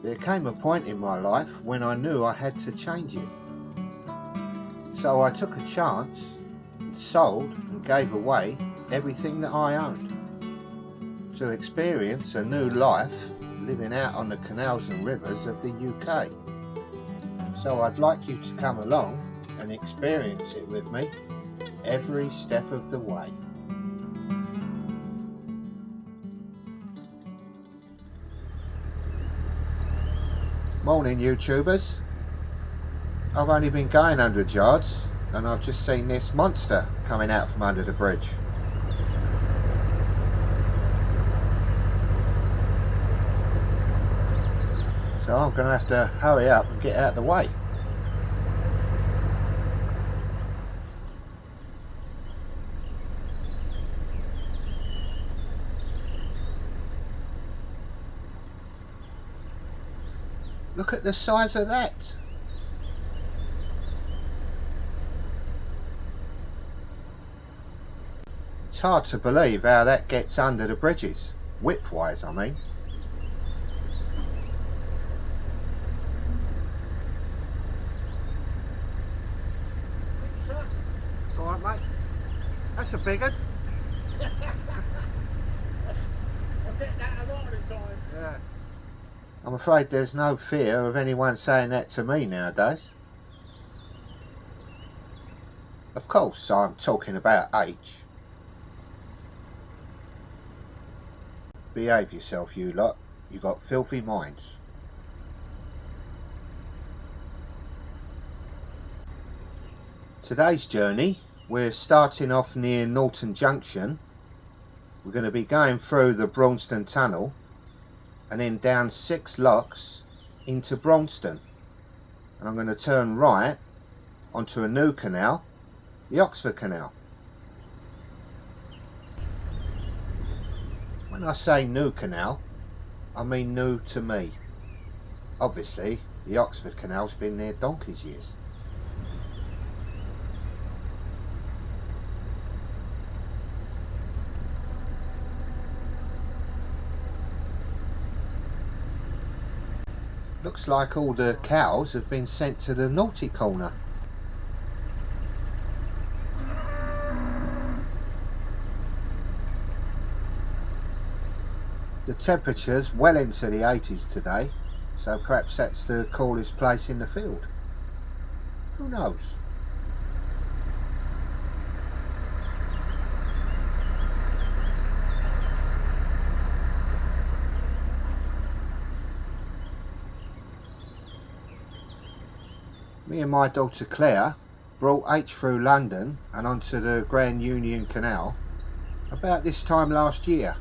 There came a point in my life when I knew I had to change it. So I took a chance and sold and gave away everything that I owned to experience a new life living out on the canals and rivers of the UK. So I'd like you to come along and experience it with me every step of the way. Morning YouTubers. I've only been going 100 yards and I've just seen this monster coming out from under the bridge. So I'm going to have to hurry up and get out of the way. Look at the size of that. It's hard to believe how that gets under the bridges, width-wise I mean. It's alright mate, that's a big one. I get that a lot of the time. Yeah. I'm afraid there's no fear of anyone saying that to me nowadays. Of course I'm talking about Aitch. Behave yourself you lot, you got filthy minds. Today's journey, we're starting off near Norton Junction. We're going to be going through the Braunston tunnel and then down 6 locks into Braunston, and I'm going to turn right onto a new canal, the Oxford Canal. When I say new canal, I mean new to me. Obviously the Oxford Canal's been there donkey's years. Looks like all the cows have been sent to the naughty corner. The temperature's well into the 80s today, so perhaps that's the coolest place in the field. Who knows? Me and my daughter Claire brought Aitch through London and onto the Grand Union Canal about this time last year.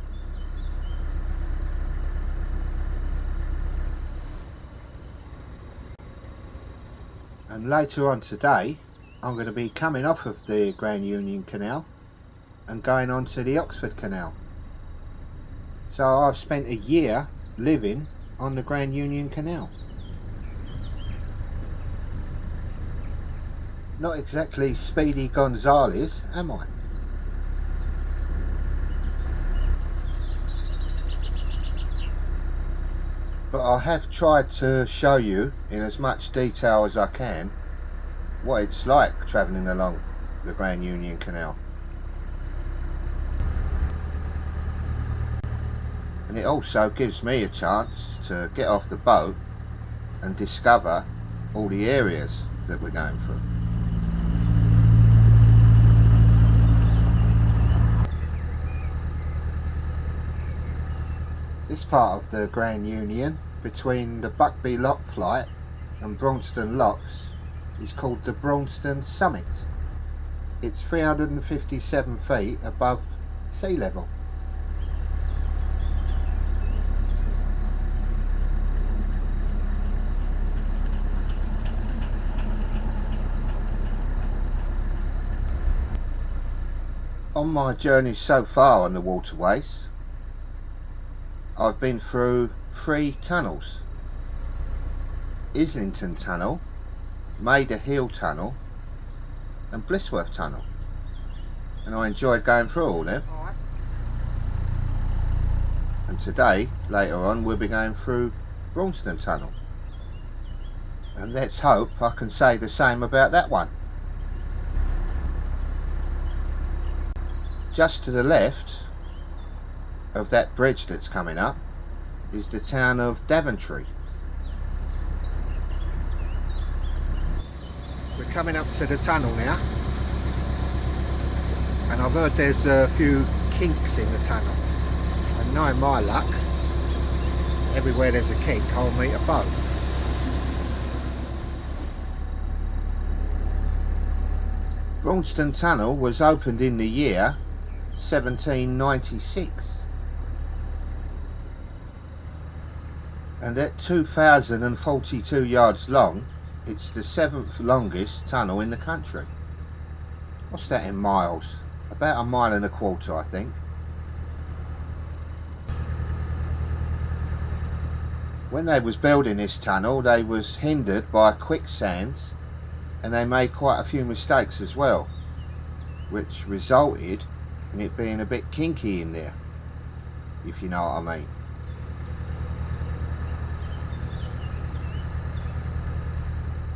And later on today I'm going to be coming off of the Grand Union Canal and going on to the Oxford Canal. So I've spent a year living on the Grand Union Canal. Not exactly Speedy Gonzales, am I? But I have tried to show you in as much detail as I can what it's like travelling along the Grand Union Canal. And it also gives me a chance to get off the boat and discover all the areas that we're going through. This part of the Grand Union between the Buckby Lock Flight and Braunston Locks is called the Braunston Summit. It's 357 feet above sea level. On my journey so far on the waterways, I've been through 3 tunnels: Islington Tunnel, Maida Hill Tunnel and Blissworth Tunnel, and I enjoyed going through all them. And today, later on, we'll be going through Braunston tunnel, and let's hope I can say the same about that one. Just to the left of that bridge that's coming up is the town of Daventry. We're coming up to the tunnel now, and I've heard there's a few kinks in the tunnel, and knowing my luck, everywhere there's a kink I'll meet a boat. Braunston Tunnel was opened in the year 1796, and at 2,042 yards long, it's the 7th longest tunnel in the country. What's that in miles? About 1.25 miles, I think. When they was building this tunnel, they was hindered by quicksands, and they made quite a few mistakes as well, which resulted in it being a bit kinky in there, if you know what I mean.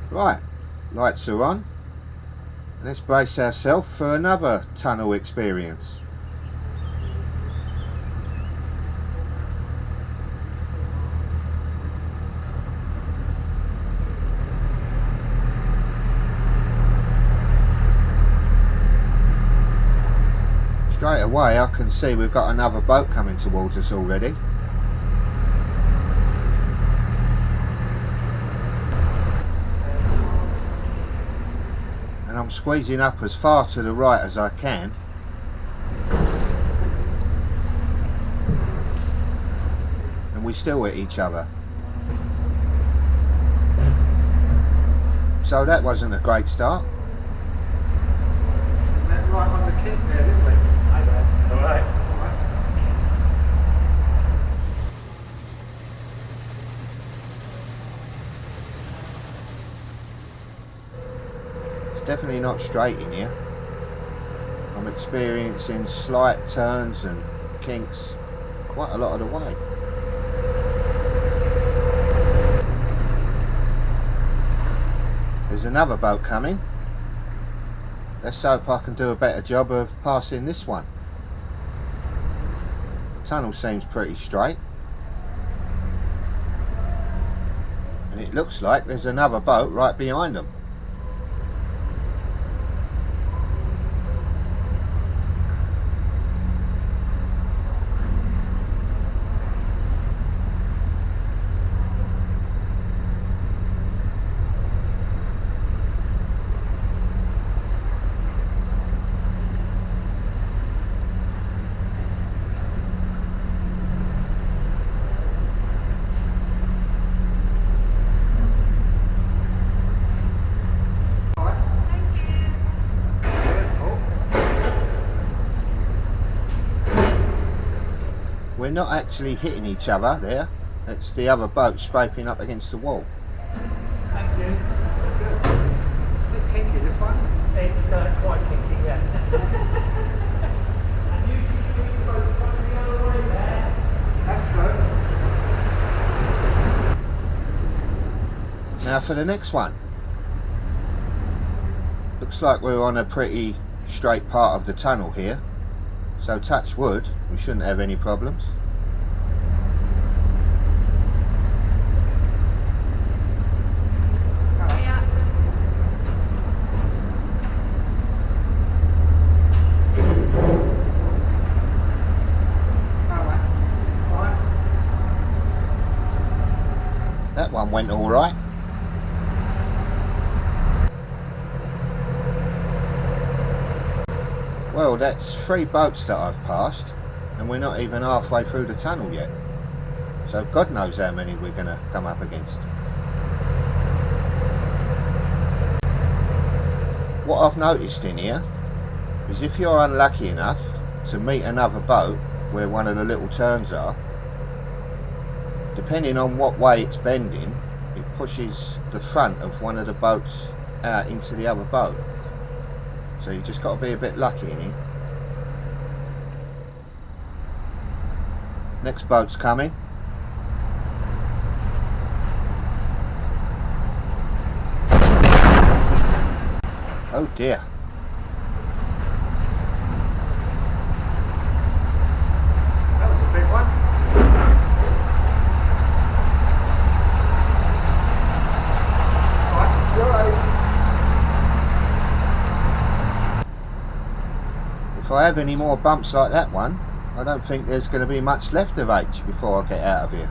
Right, lights are on. Let's brace ourselves for another tunnel experience. Straight away I can see we've got another boat coming towards us already. And I'm squeezing up as far to the right as I can. And we still hit each other. So that wasn't a great start. Went right on the kick there, didn't we? Alright. It's definitely not straight in here. I'm experiencing slight turns and kinks quite a lot of the way. There's another boat coming. Let's hope I can do a better job of passing this one. The tunnel seems pretty straight, and it looks like there's another boat right behind them. We're not actually hitting each other there, it's the other boat scraping up against the wall. Thank you. Good. A bit kinky this one. It's quite kinky, yeah. And usually you boats coming the other way there. That's true. Now for the next one. Looks like we're on a pretty straight part of the tunnel here, so touch wood, we shouldn't have any problems. That one went all right. Well, that's 3 boats that I've passed, and we're not even halfway through the tunnel yet. So God knows how many we're going to come up against. What I've noticed in here is if you're unlucky enough to meet another boat where one of the little turns are, depending on what way it's bending, it pushes the front of one of the boats out into the other boat. So you just got to be a bit lucky in here. Next boat's coming. Oh dear. That was a big one. If I have any more bumps like that one, I don't think there's going to be much left of Aitch before I get out of here.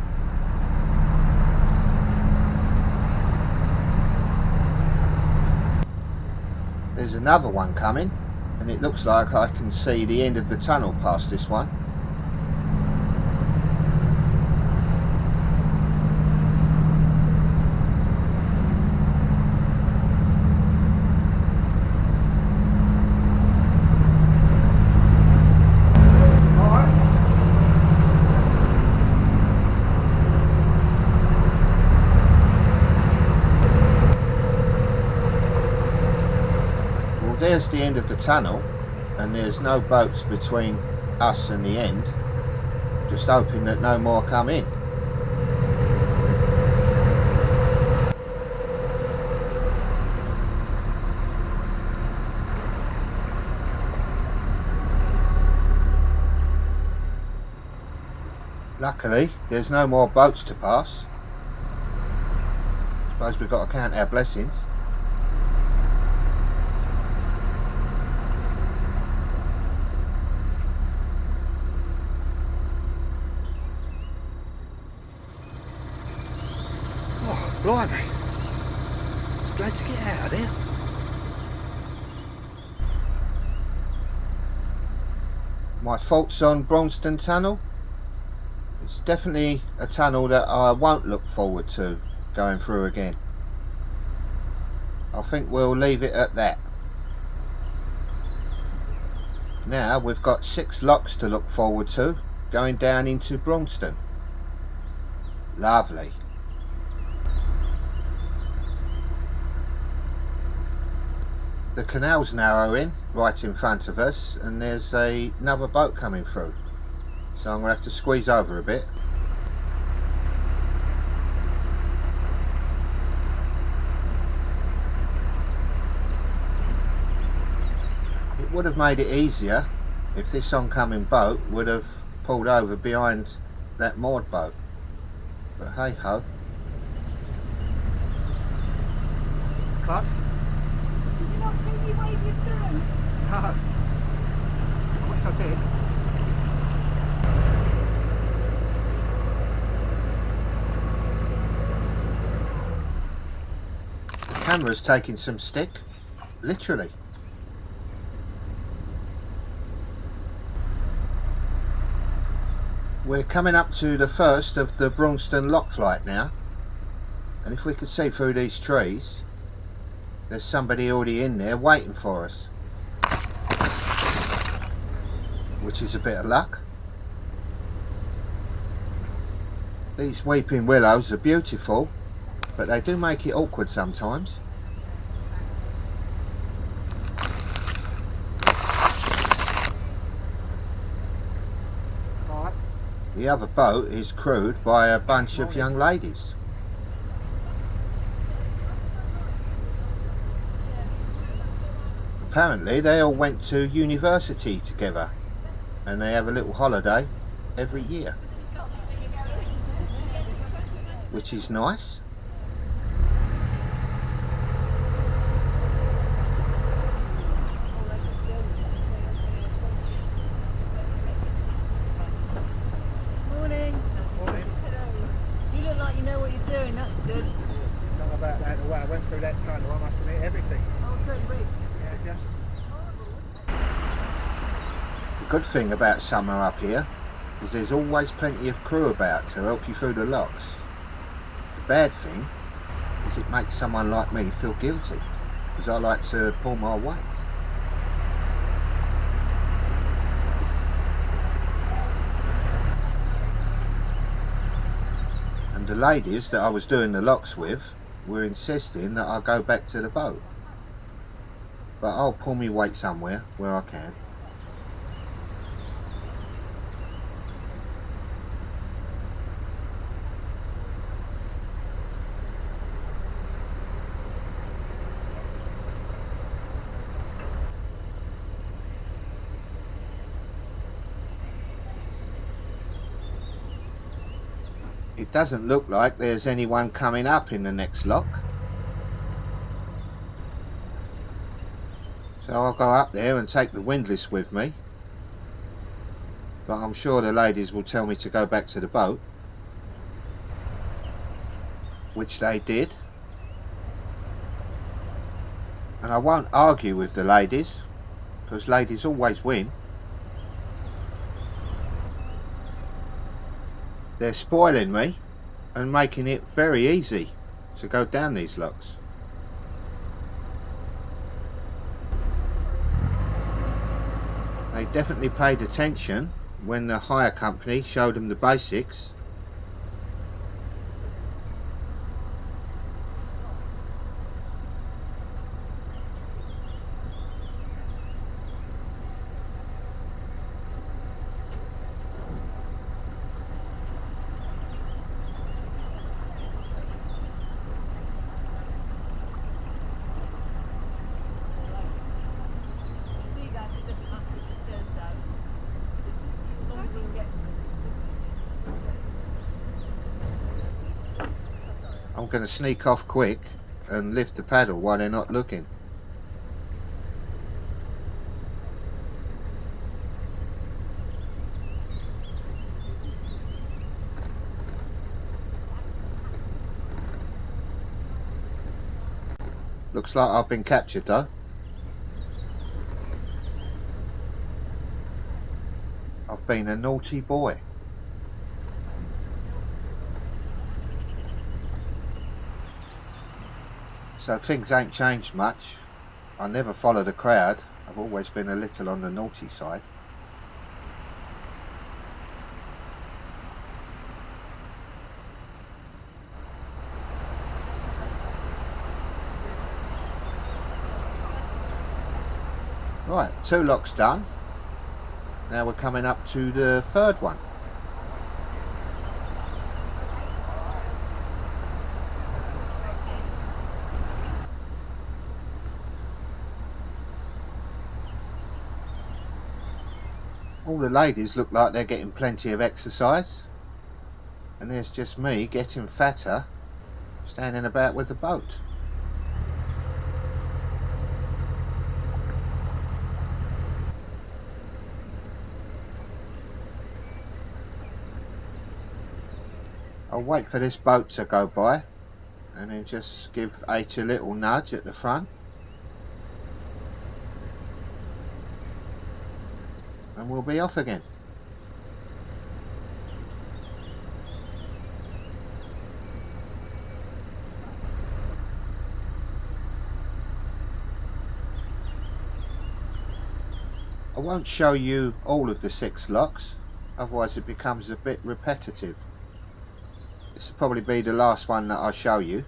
There's another one coming, and it looks like I can see the end of the tunnel past this one. There's the end of the tunnel, and there's no boats between us and the end. Just hoping that no more come in. Luckily there's no more boats to pass. Suppose we've got to count our blessings. Blimey, I was glad to get out of there. My thoughts on Braunston Tunnel? It's definitely a tunnel that I won't look forward to going through again. I think we'll leave it at that. Now we've got 6 locks to look forward to going down into Braunston. Lovely. The canal's narrowing right in front of us, and there's another boat coming through, so I'm going to have to squeeze over a bit. It would have made it easier if this oncoming boat would have pulled over behind that moored boat, but hey ho. Clutch? Did you not see me wave you through? No. I wish I did. The camera's taking some stick, literally. We're coming up to the first of the Braunston lock flight now, and if we could see through these trees, there's somebody already in there waiting for us, which is a bit of luck. These weeping willows are beautiful, but they do make it awkward sometimes. Right. The other boat is crewed by a bunch of young ladies. Apparently they all went to university together, and they have a little holiday every year, which is nice. Morning. Morning. You look like you know what you're doing, that's good. Not about that the way I went through that tunnel, I must admit everything. Oh, so great. Yeah. The good thing about summer up here is there's always plenty of crew about to help you through the locks. The bad thing is it makes someone like me feel guilty, because I like to pull my weight. And the ladies that I was doing the locks with were insisting that I go back to the boat, but I'll pull my weight somewhere where I can. It doesn't look like there's anyone coming up in the next lock. So I'll go up there and take the windlass with me. But I'm sure the ladies will tell me to go back to the boat. Which they did. And I won't argue with the ladies, because ladies always win. They're spoiling me and making it very easy to go down these locks. They definitely paid attention when the hire company showed them the basics. I'm going to sneak off quick and lift the paddle while they're not looking. Looks like I've been captured though. I've been a naughty boy. So things ain't changed much. I never follow the crowd. I've always been a little on the naughty side. Right, 2 locks done. Now we're coming up to the 3rd one. All the ladies look like they're getting plenty of exercise, and there's just me getting fatter, standing about with the boat. I'll wait for this boat to go by and then just give Aitch a little nudge at the front. And we'll be off again. I won't show you all of the 6 locks, otherwise it becomes a bit repetitive. This will probably be the last one that I show you.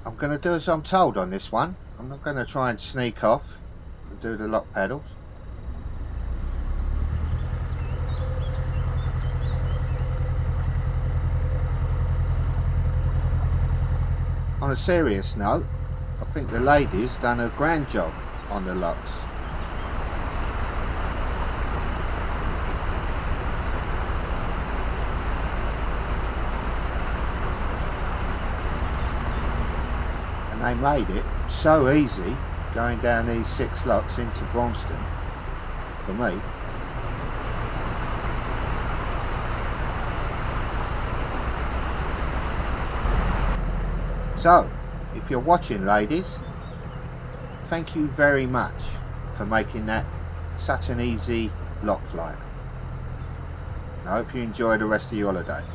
I'm going to do as I'm told on this one. I'm not going to try and sneak off and do the lock paddles. On a serious note, I think the ladies done a grand job on the locks. They made it so easy going down these 6 locks into Braunston for me. So, if you're watching, ladies, thank you very much for making that such an easy lock flight. I hope you enjoy the rest of your holiday.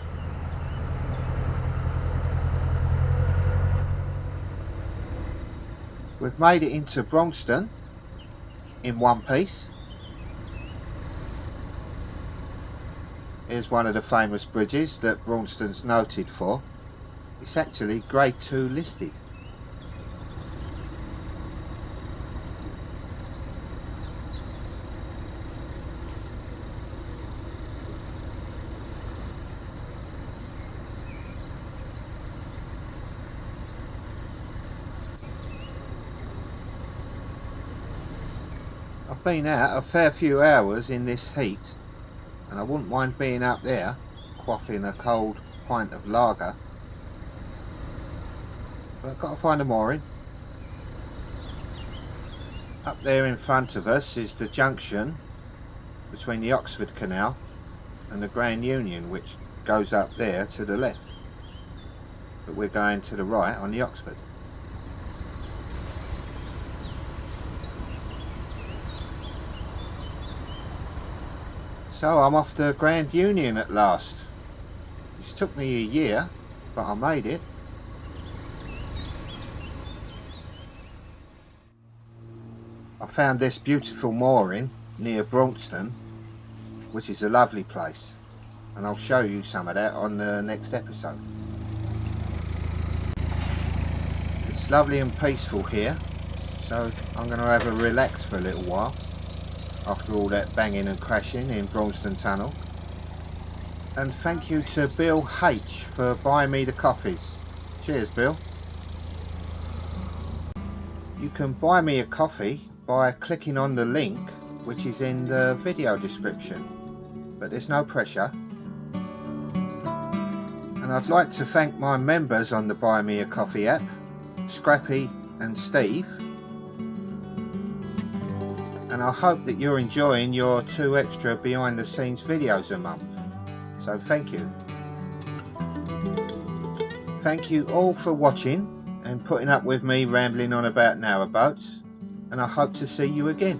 We've made it into Braunston in one piece. Here's one of the famous bridges that Braunston's noted for. It's actually Grade 2 listed. I've been out a fair few hours in this heat, and I wouldn't mind being up there quaffing a cold pint of lager, but I've got to find a mooring. Up there in front of us is the junction between the Oxford Canal and the Grand Union, which goes up there to the left, but we're going to the right on the Oxford. So I'm off the Grand Union at last. It's took me a year, but I made it. I found this beautiful mooring near Braunston, which is a lovely place, and I'll show you some of that on the next episode. It's lovely and peaceful here, so I'm going to have a relax for a little while after all that banging and crashing in Braunston Tunnel. And thank you to Bill H for buying me the coffees. Cheers, Bill. You can buy me a coffee by clicking on the link which is in the video description, but there's no pressure. And I'd like to thank my members on the Buy Me a Coffee app, Scrappy and Steve. And I hope that you're enjoying your 2 extra behind the scenes videos a month. So thank you. Thank you all for watching and putting up with me rambling on about narrowboats, and I hope to see you again.